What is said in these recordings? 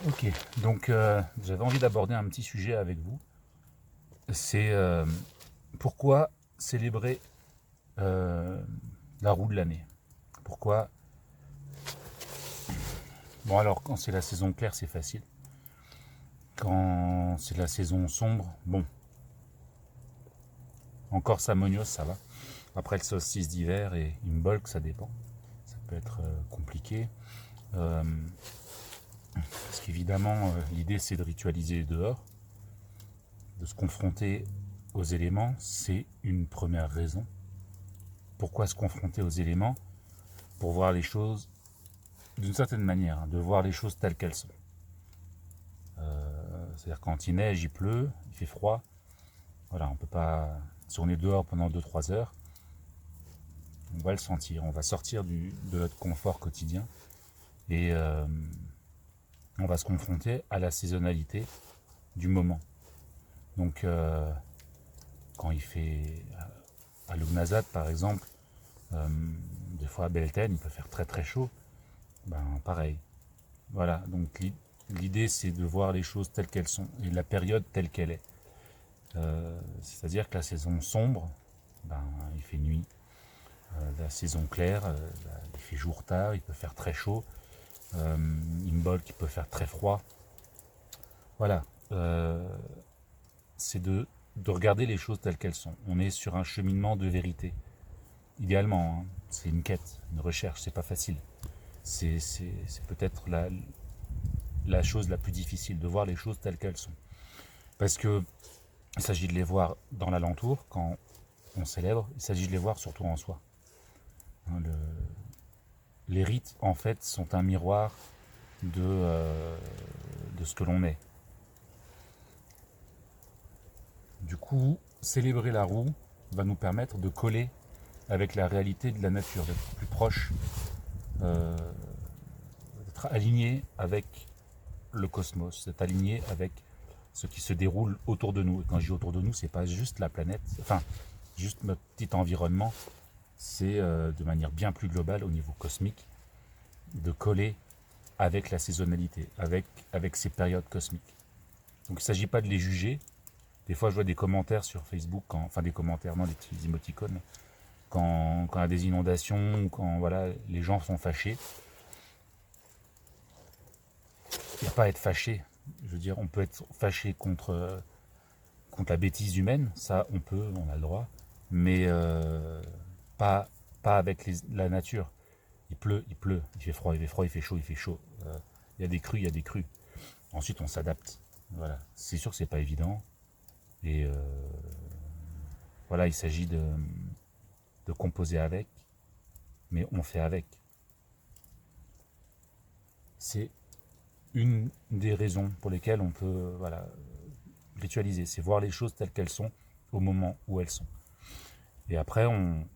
Ok, donc j'avais envie d'aborder un petit sujet avec vous. C'est pourquoi célébrer euh, la roue de l'année. Pourquoi. Bon, alors, quand c'est la saison claire, c'est facile. Quand c'est la saison sombre, bon, encore Samonios, ça va. Après le solstice d'hiver et Imbolc, ça dépend. Ça peut être compliqué. Euh, Parce qu'évidemment, l'idée, c'est de ritualiser dehors, de se confronter aux éléments. C'est une première raison. Pourquoi se confronter aux éléments? Pour voir les choses d'une certaine manière, hein, de voir les choses telles qu'elles sont. C'est-à-dire quand il neige, il pleut, il fait froid. Voilà, on peut pas. Si on est dehors pendant 2-3 heures, on va le sentir. On va sortir de notre confort quotidien et on va se confronter à la saisonnalité du moment. Donc, quand il fait à Lugnazad, par exemple, des fois à Belten, il peut faire très très chaud. Ben pareil. Voilà. Donc l'idée, c'est de voir les choses telles qu'elles sont et la période telle qu'elle est. C'est-à-dire que la saison sombre, ben, il fait nuit. La saison claire, il fait jour tard, il peut faire très chaud. Imbolc, il peut faire très froid. Voilà. C'est de regarder les choses telles qu'elles sont. On est sur un cheminement de vérité. Idéalement, hein, c'est une quête, une recherche, c'est pas facile. C'est peut-être la chose la plus difficile, de voir les choses telles qu'elles sont. Parce que il s'agit de les voir dans l'alentour, quand on célèbre, il s'agit de les voir surtout en soi. Hein, les rites, en fait, sont un miroir de ce que l'on est. Du coup, célébrer la roue va nous permettre de coller avec la réalité de la nature, d'être plus proche, euh, d'être aligné avec le cosmos, d'être aligné avec ce qui se déroule autour de nous. Et quand je dis autour de nous, c'est pas juste la planète, enfin, juste notre petit environnement, c'est de manière bien plus globale au niveau cosmique, de coller avec la saisonnalité, avec ces périodes cosmiques. Donc il ne s'agit pas de les juger. Des fois, je vois des commentaires sur Facebook, enfin des commentaires, non, des petits émoticônes, quand il y a des inondations ou quand voilà, les gens sont fâchés. Il n'y a pas à être fâché. Je veux dire, on peut être fâché contre la bêtise humaine, ça on a le droit, mais pas, pas avec la nature. Il pleut, il fait froid, il fait froid, il fait chaud, il fait chaud. Il y a des crues, il y a des crues. Ensuite, on s'adapte. Voilà. C'est sûr que c'est pas évident. Et voilà, il s'agit de composer avec, mais on fait avec. C'est une des raisons pour lesquelles on peut voilà, ritualiser. C'est voir les choses telles qu'elles sont au moment où elles sont. Et après, on,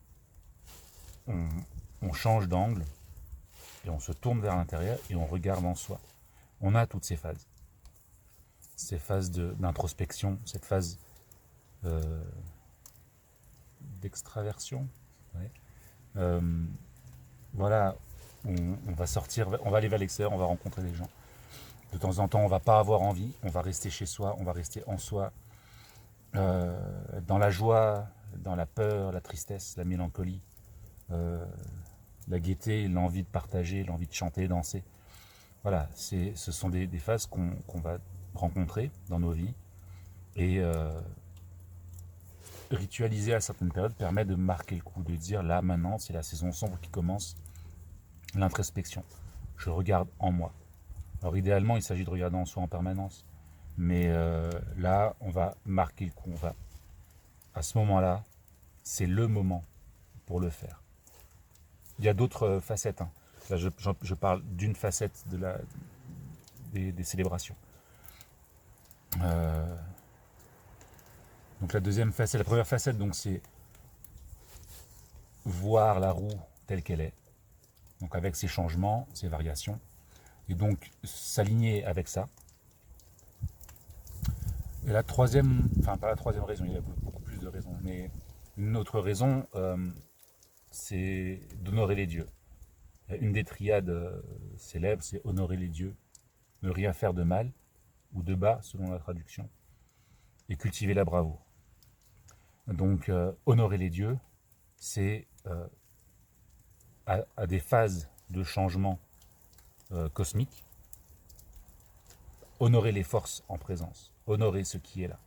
on change d'angle et on se tourne vers l'intérieur et on regarde en soi. On a toutes ces phases d'introspection, cette phase d'extraversion. Ouais. Euh, voilà, on va sortir, on va aller vers l'extérieur, on va rencontrer des gens. De temps en temps, on va pas avoir envie, on va rester chez soi, on va rester en soi, dans la joie, dans la peur, la tristesse, la mélancolie, euh, la gaieté, l'envie de partager, l'envie de chanter, danser. Voilà, ce sont des phases qu'on va rencontrer dans nos vies et ritualiser à certaines périodes permet de marquer le coup, de dire là maintenant c'est la saison sombre qui commence, l'introspection. Je regarde en moi. Alors idéalement il s'agit de regarder en soi en permanence, mais là on va marquer le coup, on va à ce moment-là, c'est le moment pour le faire. Il y a d'autres facettes. Hein. Là, je parle d'une facette des célébrations. Euh, donc la deuxième facette, la première facette, donc c'est voir la roue telle qu'elle est, donc avec ses changements, ses variations, et donc s'aligner avec ça. Et la troisième, enfin pas la troisième raison, il y a beaucoup plus de raisons, mais une autre raison, c'est d'honorer les dieux. Une des triades célèbres, c'est honorer les dieux, ne rien faire de mal ou de bas selon la traduction, et cultiver la bravoure. Donc honorer les dieux, c'est à des phases de changement cosmique, honorer les forces en présence, honorer ce qui est là,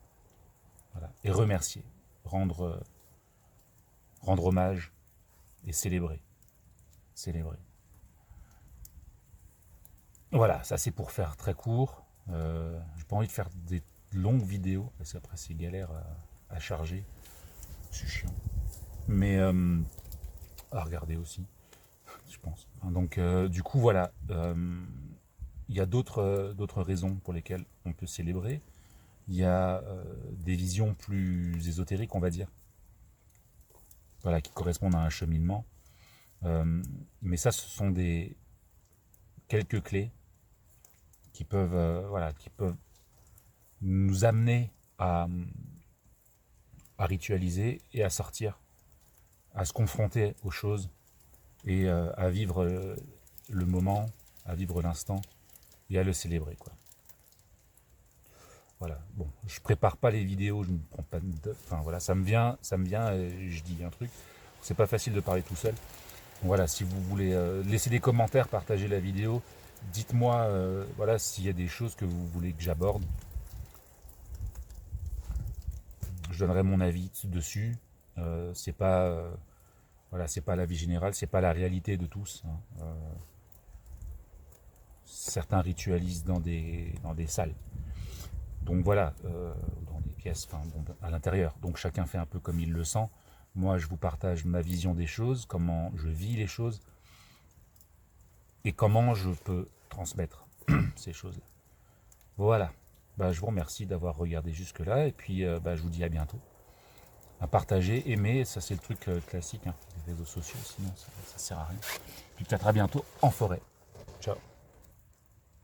voilà. Et remercier, rendre hommage et célébrer. Voilà, ça c'est pour faire très court. J'ai pas envie de faire des longues vidéos, parce qu'après c'est galère à charger, c'est chiant. Mais à regarder aussi, je pense. Donc du coup voilà, il y a d'autres raisons pour lesquelles on peut célébrer. Il y a des visions plus ésotériques, on va dire, voilà, qui correspondent à un cheminement. Mais ça, ce sont quelques clés qui peuvent, qui peuvent nous amener à ritualiser et à sortir, à se confronter aux choses et à vivre le moment, à vivre l'instant et à le célébrer, quoi. Voilà. Bon, je prépare pas les vidéos, je ne prends pas de... Enfin voilà, ça me vient et je dis un truc. C'est pas facile de parler tout seul. Donc, voilà, si vous voulez laisser des commentaires, partager la vidéo, dites-moi voilà, s'il y a des choses que vous voulez que j'aborde. Je donnerai mon avis dessus. C'est pas voilà, c'est pas l'avis général, c'est pas la réalité de tous, hein. Certains ritualisent dans des salles. Donc voilà, dans des pièces, enfin, bon, à l'intérieur. Donc chacun fait un peu comme il le sent. Moi, je vous partage ma vision des choses, comment je vis les choses et comment je peux transmettre ces choses-là. Voilà. Bah, je vous remercie d'avoir regardé jusque-là et puis je vous dis à bientôt. À partager, aimer, ça c'est le truc classique, hein, les réseaux sociaux, sinon ça sert à rien. Puis peut-être à bientôt en forêt. Ciao.